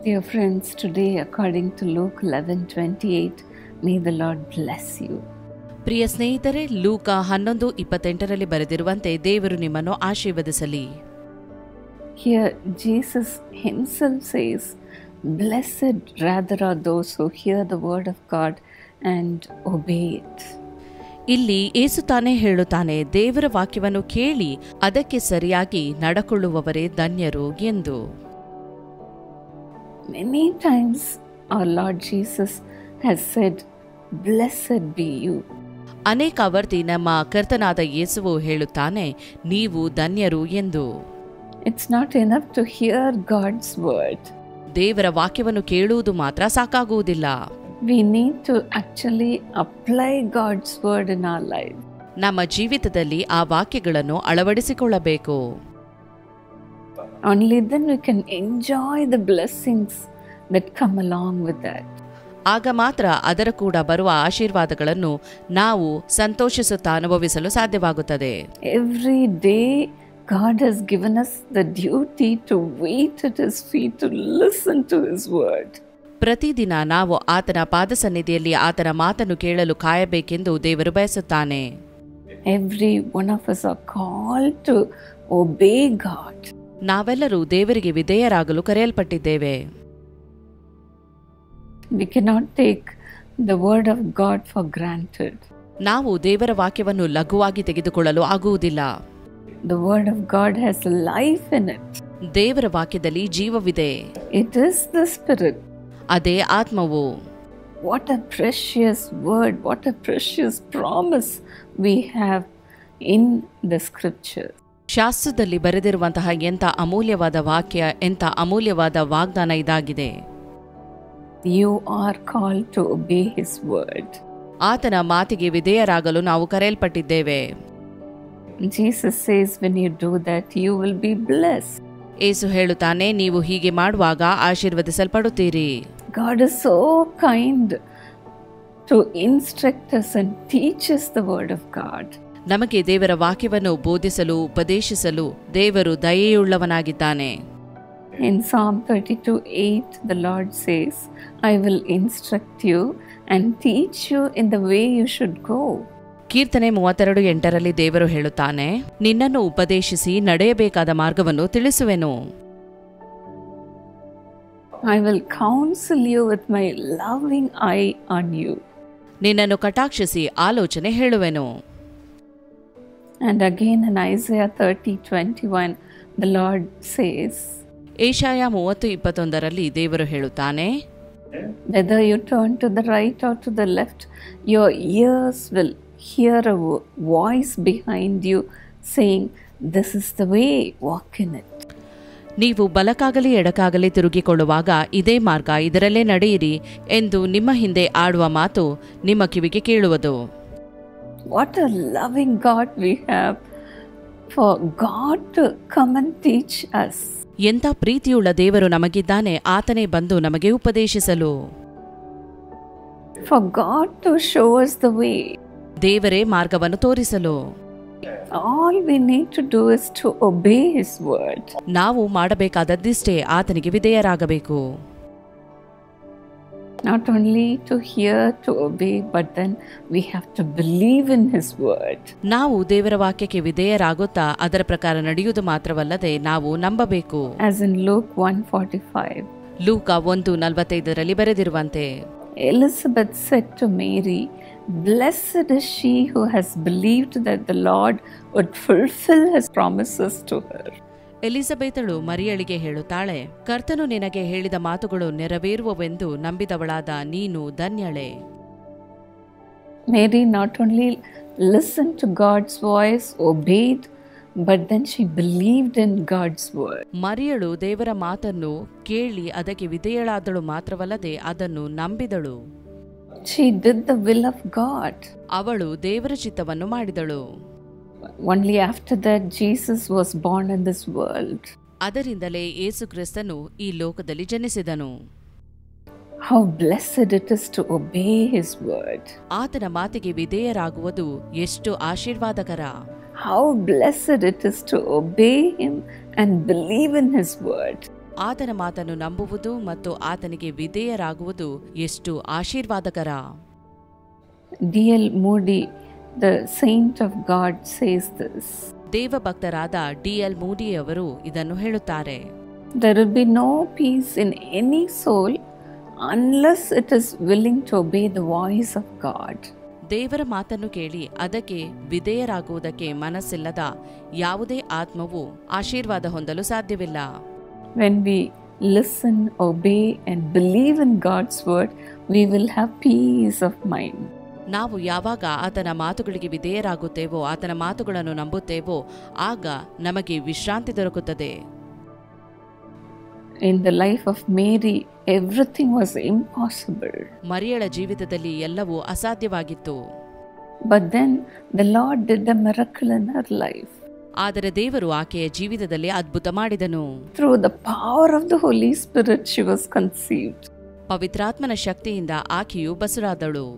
Dear friends, today according to Luke 11:28, may the Lord bless you. ಪ್ರಿಯ ಸ್ನೇಹಿತರೆ, ಲೂಕ 11:28 ಬರೆದಿರುವಂತೆ ದೇವರು ನಿಮ್ಮನ್ನು ಆಶೀರ್ವದಿಸಲಿ. Here Jesus himself says, blessed rather are those who hear the word of God and obey it. ಇಲ್ಲಿ ಯೇಸು ತಾನೇ ಹೇಳುತ್ತಾನೆ, ದೇವರ ವಾಕ್ಯವನ್ನು ಕೇಳಿ ಅದಕ್ಕೆ ಸರಿಯಾಗಿ ನಡಕೊಳ್ಳುವವರೇ ಧನ್ಯರು ಎಂದು. Many times our Lord Jesus has said, blessed be you. ಅನೇಕ ಆವರ್ತಿ ನಮ್ಮ ಕರ್ತನಾದ ಯೇಸುವು ಹೇಳುತ್ತಾನೆ, ನೀವು ಧನ್ಯರು ಎಂದು. It's not enough to hear God's word. ದೇವರ ವಾಕ್ಯವನ್ನು ಕೇಳುವುದು ಮಾತ್ರ ಸಾಕಾಗುವುದಿಲ್ಲ. We need to actually apply God's word in our life. ನಮ್ಮ ಜೀವಿತದಲ್ಲಿ ಆ ವಾಕ್ಯಗಳನ್ನು ಅಳವಡಿಸಿಕೊಳ್ಳಬೇಕು. Only then we can enjoy the blessings that come along with that. ಆಗ ಮಾತ್ರ ಅದರ ಕೂಡ ಬರುವ ಆಶೀರ್ವಾದಗಳನ್ನು ನಾವು ಸಂತೋಷಿಸುತ್ತಾ ಅನುಭವಿಸಲು ಸಾಧ್ಯವಾಗುತ್ತದೆ. Every day God has given us the duty to wait at His feet to listen to His word. ಪ್ರತಿದಿನ ನಾವು ಆತನ ಪಾದಸನ್ನಿಧಿಯಲ್ಲಿ ಆತನ ಮಾತನ್ನು ಕೇಳಲು ಕಾಯಬೇಕೆಂದು ದೇವರು ಬಯಸುತ್ತಾನೆ. Every one of us are called to obey God. ನಾವೆಲ್ಲರೂ ದೇವರಿಗೆ ವಿಧೇಯರಾಗಲು ಕರೆಯಲ್ಪಟ್ಟಿದ್ದೇವೆ. We cannot take the word of God for granted. ನಾವು ದೇವರ ವಾಕ್ಯವನ್ನು ಲಘುವಾಗಿ ತೆಗೆದುಕೊಳ್ಳಲು ಆಗುವುದಿಲ್ಲ. The word of God has life in it. ದೇವರ ವಾಕ್ಯದಲ್ಲಿ ಜೀವವಿದೆ. It is the Spirit. ಅದೇ ಆತ್ಮವು. What a precious word, what a precious promise we have in the scripture. ಶಾಸ್ತ್ರದಲ್ಲಿ ಬರೆದಿರುವಂತಹ ಎಂಥ ಅಮೂಲ್ಯವಾದ ವಾಕ್ಯ, ಎಂಥ ಅಮೂಲ್ಯವಾದ ವಾಗ್ದಾನ ಇದಾಗಿದೆ. You are called to obey His word. ಆತನ ಮಾತಿಗೆ ವಿಧೇಯರಾಗಲು ನಾವು ಕರೆಯಲ್ಪಟ್ಟಿದ್ದೇವೆ. Jesus says when you do that you will be blessed. ಯೇಸು ಹೇಳುತ್ತಾನೆ, ನೀವು ಹೀಗೆ ಮಾಡುವಾಗ ಆಶೀರ್ವದಿಸಲ್ಪಡುತ್ತೀರಿ. God is so kind to instruct us and teach us the word of God. ನಮಗೆ ದೇವರ ವಾಕ್ಯವನ್ನು ಬೋಧಿಸಲು ಉಪದೇಶಿಸಲು ದೇವರು ದಯೆಯುಳ್ಳವನಾಗಿದ್ದಾನೆ. In Psalm 32:8 the Lord says, I will instruct you and teach you in the way you should go. ಕೀರ್ತನೆ 32:8 ದೇವರು ಹೇಳುತ್ತಾನೆ, ನಿನ್ನನ್ನು ಉಪದೇಶಿಸಿ ನಡೆಯಬೇಕಾದ ಮಾರ್ಗವನ್ನು ತಿಳಿಸುವೆನು. I will counsel you with my loving eye on you. ನಿನ್ನನ್ನು ಕಟಾಕ್ಷಿಸಿ ಆಲೋಚನೆ ಹೇಳುವೆನು. And again in Isaiah 30:21 the Lord says, Yeshaya 30:21 ದೇವರು ಹೇಳುತ್ತಾನೆ, whether you turn to the right or to the left, your ears will hear a voice behind you saying, this is the way, walk in it. ನೀವು ಬಲಕ್ಕಾಗಲಿ ಎಡಕ್ಕಾಗಲಿ ತಿರುಗಿಕೊಳ್ಳುವಾಗ ಇದೇ ಮಾರ್ಗ, ಇದರಲ್ಲೇ ನಡೆಯಿರಿ ಎಂದು ನಿಮ್ಮ ಹಿಂದೆ ಆಡುವ ಮಾತು ನಿಮ್ಮ ಕಿವಿಗೆ ಕೇಳುವುದು. What a loving God we have for God to come and teach us. ಎಂಥ ಪ್ರೀತಿಯುಳ್ಳ ದೇವರು ನಮಗಿದ್ದಾನೆ, ಆತನೇ ಬಂದು ನಮಗೆ ಉಪದೇಶಿಸಲು. For God to show us the way. ದೇವರೇ ಮಾರ್ಗವನ್ನು ತೋರಿಸಲು. All we need to do is to obey His word. ನಾವು ಮಾಡಬೇಕಾದದ್ದಿಷ್ಟೇ, ಆತನಿಗೆ ವಿಧೇಯರಾಗಬೇಕು. Not only to hear, to obey, but then we have to believe in His word. ನಾವು ದೇವರ ವಾಕ್ಯಕ್ಕೆ ವಿಧೇಯರಾಗುತ್ತಾ ಅದರ ಪ್ರಕಾರ ನಡೆಯುವುದು ಮಾತ್ರವಲ್ಲದೆ ನಾವು ನಂಬಬೇಕು. As in Luke 1:45. ಲೂಕ 1:45 ಬರೆದಿರುವಂತೆ, Elizabeth said to Mary, blessed is she who has believed that the Lord would fulfill His promises to her. ಎಲಿಜಬೆತಳು ಮರಿಯಳಿಗೆ ಹೇಳುತ್ತಾಳೆ, ಕರ್ತನು ನಿನಗೆ ಹೇಳಿದ ಮಾತುಗಳು ನೆರವೇರುವವೆಂದು ನಂಬಿದವಳಾದ ನೀನು ಧನ್ಯಳೆ. Mary not only listened to God's voice, obeyed, but then she believed in God's word. ಮರಿಯಳು ದೇವರ ಮಾತನ್ನು ಕೇಳಿ ಅದಕ್ಕೆ ವಿಧೇಯಳಾದಳು ಮಾತ್ರವಲ್ಲದೆ ಅದನ್ನು ನಂಬಿದಳು. She did the will of God. ಅವಳು ದೇವರ ಚಿತ್ತವನ್ನು ಮಾಡಿದಳು. Only after that Jesus was born in this world. ಅದರಿಂದಲೇ ಯೇಸು ಕ್ರಿಸ್ತನು ಈ ಲೋಕದಲ್ಲಿ ಜನಿಸಿದನು. How blessed it is to obey His word. ಆತನ ಮಾತಿಗೆ ವಿಧೇಯರಾಗುವುದು ಎಷ್ಟು ಆಶೀರ್ವಾದಕರ. How blessed it is to obey Him and believe in His word. ಆತನ ಮಾತನ್ನು ನಂಬುವುದು ಮತ್ತು ಆತನಿಗೆ ವಿಧೇಯರಾಗುವುದು ಎಷ್ಟು ಆಶೀರ್ವಾದಕರ. D.L. Moody, the saint of God, says this. ದೇವಭಕ್ತರಾದ D.L. ಮೂಡಿಯವರು ಇದನ್ನು ಹೇಳುತ್ತಾರೆ. There will be no peace in any soul unless it is willing to obey the voice of God. ದೇವರ ಮಾತನ್ನು ಕೇಳಿ ಅದಕ್ಕೆ ವಿಧೇಯರಾಗುವುದಕ್ಕೆ ಮನಸ್ಸಿಲ್ಲದ ಯಾವುದೇ ಆತ್ಮವು ಆಶೀರ್ವಾದ ಹೊಂದಲು ಸಾಧ್ಯವಿಲ್ಲ. When we listen, obey and believe in God's word, we will have peace of mind. ನಾವು ಯಾವಾಗ ಆತನ ಮಾತುಗಳಿಗೆ ವಿಧೇಯರಾಗುತ್ತೇವೋ, ಆತನ ಮಾತುಗಳನ್ನು ನಂಬುತ್ತೇವೋ, ಆಗ ನಮಗೆ ವಿಶ್ರಾಂತಿ ದೊರಕುತ್ತದೆ. In the life of Mary, everything was impossible. ಮರಿಯಳ ಜೀವಿತದಲ್ಲಿ ಎಲ್ಲವೂ ಅಸಾಧ್ಯವಾಗಿತ್ತು. But then the Lord did a miracle in her life. ಆದರೆ ದೇವರು ಆಕೆಯ ಜೀವಿತದಲ್ಲಿ ಅದ್ಭುತ ಮಾಡಿದನು. Through the power of the Holy Spirit, she was conceived. ಪವಿತ್ರಾತ್ಮನ ಶಕ್ತಿಯಿಂದ ಆಕೆಯು ಬಸುರಾದಳು.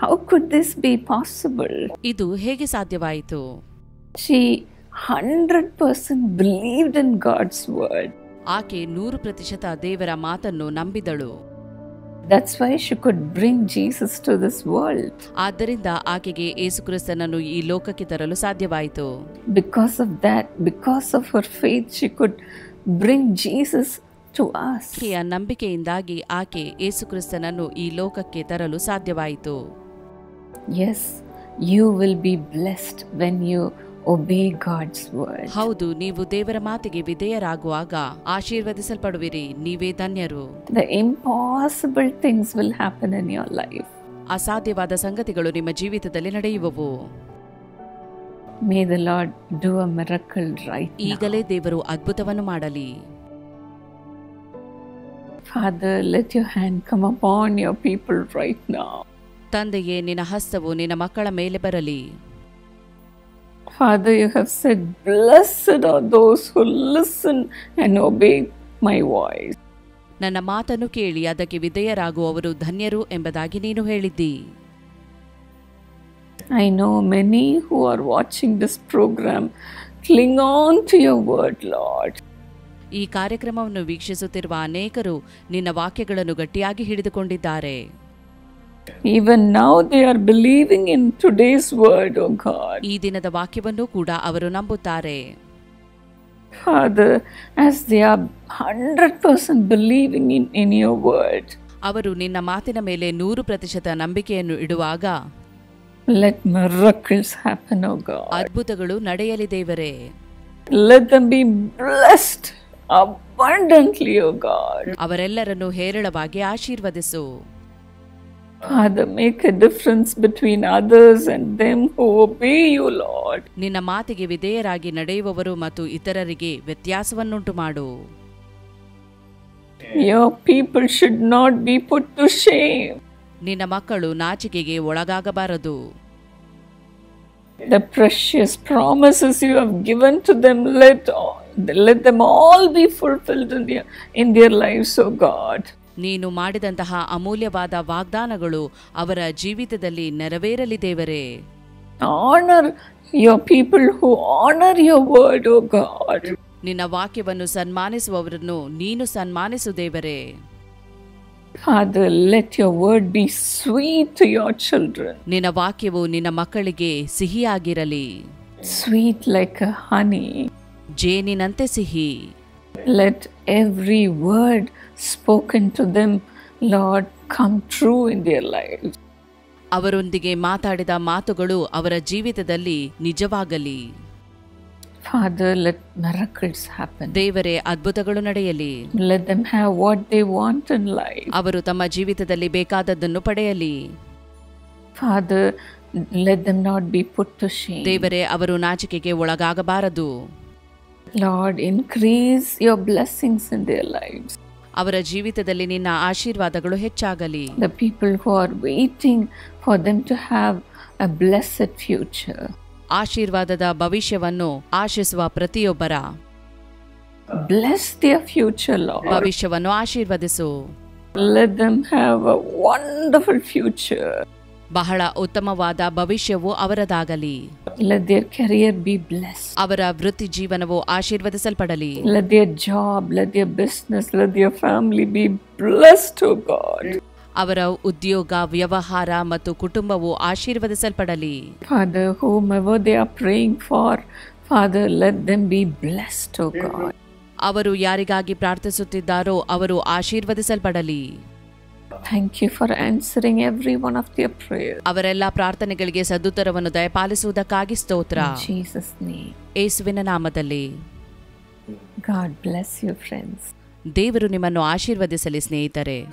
How could this be possible? ಇದು ಹೇಗೆ ಸಾಧ್ಯವಾಯಿತು? She 100% believed in God's word. ಆಕೆ 100% ದೇವರ ಮಾತನ್ನು ನಂಬಿದಳು. That's why she could bring Jesus to this world. ಆದ್ದರಿಂದ ಆಕೆಗೆ ಯೇಸುಕ್ರಿಸ್ತನನ್ನು ಈ ಲೋಕಕ್ಕೆ ತರಲು ಸಾಧ್ಯವಾಯಿತು. Because of that, because of her faith, she could bring Jesus to us. ಆಕೆಯ ನಂಬಿಕೆಯಿಂದಾಗಿ ಆಕೆ ಯೇಸುಕ್ರಿಸ್ತನನ್ನು ಈ ಲೋಕಕ್ಕೆ ತರಲು ಸಾಧ್ಯವಾಯಿತು. Yes, you will be blessed when you obey God's word. ಹೌದು, ನೀವು ದೇವರ ಮಾತಿಗೆ ವಿಧೇಯರಾಗುವಾಗ ಆಶೀರ್ವದಿಸಲ್ಪಡುವಿರಿ. ನೀವೇ ಧನ್ಯರು. The impossible things will happen in your life. ಅಸಾಧ್ಯವಾದ ಸಂಗತಿಗಳು ನಿಮ್ಮ ಜೀವಿತದಲ್ಲಿ ನಡೆಯುವವು. May the Lord do a miracle right now. ಈಗಲೇ ದೇವರು ಅದ್ಭುತವನ್ನು ಮಾಡಲಿ. Father, let your hand come upon your people right now. ತಂದೆಯೇ, ನಿನ್ನ ಹಸ್ತವು ನಿನ್ನ ಮಕ್ಕಳ ಮೇಲೆ ಬರಲಿ. Father, you have said, blessed are those who listen and obey my voice. ನನ್ನ ಮಾತನ್ನು ಕೇಳಿ ಅದಕ್ಕೆ ವಿಧೇಯರಾಗುವವರು ಧನ್ಯರು ಎಂಬುದಾಗಿ ನೀನು ಹೇಳಿದ್ದಿ. I know many who are watching this program cling on to your word, Lord. ಈ ಕಾರ್ಯಕ್ರಮವನ್ನು ವೀಕ್ಷಿಸುತ್ತಿರುವ ಅನೇಕರು ನಿನ್ನ ವಾಕ್ಯಗಳನ್ನು ಗಟ್ಟಿಯಾಗಿ ಹಿಡಿದುಕೊಂಡಿದ್ದಾರೆ. Even now they are believing in today's word, oh God. ಈ ದಿನದ ವಾಕ್ಯವನ್ನು ಕೂಡ ಅವರು ನಂಬುತ್ತಾರೆ. Father, as they are 100% believing in your word, ಅವರು ನಿನ್ನ ಮಾತಿನ ಮೇಲೆ 100% ನಂಬಿಕೆಯನ್ನು ಇಡುವಾಗ let miracles happen, oh God. ಅದ್ಭುತಗಳು ನಡೆಯಲಿ ದೇವರೇ. Let them be blessed abundantly, oh God. ಅವರೆಲ್ಲರನ್ನು ಹೇರಳವಾಗಿ ಆಶೀರ್ವದಿಸು. Father, make a difference between others and them who obey you, Lord. ನಿನ್ನ ಮಾತಿಗೆ ವಿಧೇಯರಾಗಿ ನಡೆಯುವವರು ಮತ್ತು ಇತರರಿಗೆ ವ್ಯತ್ಯಾಸವನ್ನುಂಟು ಮಾಡು. Your people should not be put to shame. ನಿನ್ನ ಮಕ್ಕಳು ನಾಚಿಕೆಗೆ ಒಳಗಾಗಬಾರದು. The precious promises you have given to them, let them all be fulfilled in their lives, oh God. ನೀನು ಮಾಡಿದಂತಹ ಅಮೂಲ್ಯವಾದ ವಾಗ್ದಾನಗಳು ಅವರ ಜೀವಿತದಲ್ಲಿ ನೆರವೇರಲಿ ದೇವರೇ. Honor your people who honor your word, oh God. ನಿನ್ನ ವಾಕ್ಯವನ್ನು ಸನ್ಮಾನಿಸುವವರನ್ನು ನೀನು ಸನ್ಮಾನಿಸು ದೇವರೇ. Father, let your word be sweet to your children. ನಿನ್ನ ವಾಕ್ಯವು ನಿನ್ನ ಮಕ್ಕಳಿಗೆ ಸಿಹಿಯಾಗಿರಲಿ. Sweet like a honey. ಜೇನಿನಂತೆ ಸಿಹಿ. Let every word spoken to them, Lord, come true in their lives. ಅವರೊಂದಿಗೆ ಮಾತಾಡಿದ ಮಾತುಗಳು ಅವರ ಜೀವಿತದಲ್ಲಿ ನಿಜವಾಗಲಿ. Father, let miracles happen. ದೇವರೇ, ಅದ್ಭುತಗಳು ನಡೆಯಲಿ. Let them have what they want in life. ಅವರು ತಮ್ಮ ಜೀವಿತದಲ್ಲಿ ಬೇಕಾದದ್ದನ್ನು ಪಡೆಯಲಿ. Father, let them not be put to shame. ದೇವರೇ, ಅವರು ನಾಚಿಕೆಗೆ ಒಳಗಾಗಬಾರದು. Lord, increase your blessings in their lives. ಅವರ ಜೀವಿತದಲ್ಲಿ ನಿನ್ನ ಆಶೀರ್ವಾದಗಳು ಹೆಚ್ಚಾಗಲಿ. The people who are waiting for them to have a blessed future. ಆಶೀರ್ವಾದದ ಭವಿಷ್ಯವನ್ನು ಆಶಿಸುವ ಪ್ರತಿಯೊಬ್ಬರ bless their future, Lord. ಭವಿಷ್ಯವನ್ನು ಆಶೀರ್ವದಿಸು. Let them have a wonderful future. ಬಹಳ ಉತ್ತಮವಾದ ಭವಿಷ್ಯವು ಅವರದಾಗಲಿ. Let their career be blessed. ಅವರ ವೃತ್ತಿ ಜೀವನವು ಆಶೀರ್ವದಿಸಲ್ಪಡಲಿ. Let their job, let their business, let their family be blessed, oh God. ಅವರ ಉದ್ಯೋಗ, ವ್ಯವಹಾರ ಮತ್ತು ಕುಟುಂಬವು ಆಶೀರ್ವದಿಸಲ್ಪಡಲಿ. Father, whomever they are praying for, Father, let them be blessed, oh God. ಅವರು ಯಾರಿಗಾಗಿ ಪ್ರಾರ್ಥಿಸುತ್ತಿದ್ದಾರೋ ಅವರು ಆಶೀರ್ವದಿಸಲ್ಪಡಲಿ. Thank you for answering every one of their prayers. ಅವರೆಲ್ಲ ಪ್ರಾರ್ಥನೆಗಳಿಗೆ ಸದುತ್ತರವನ್ನು ದಯಪಾಲಿಸುವುದಕ್ಕಾಗಿ ಸ್ತೋತ್ರ. In Jesus' name. ಯೇಸುವಿನ ನಾಮದಲ್ಲಿ. God bless you, friends. ದೇವರು ನಿಮ್ಮನ್ನು ಆಶೀರ್ವದಿಸಲಿ ಸ್ನೇಹಿತರೆ.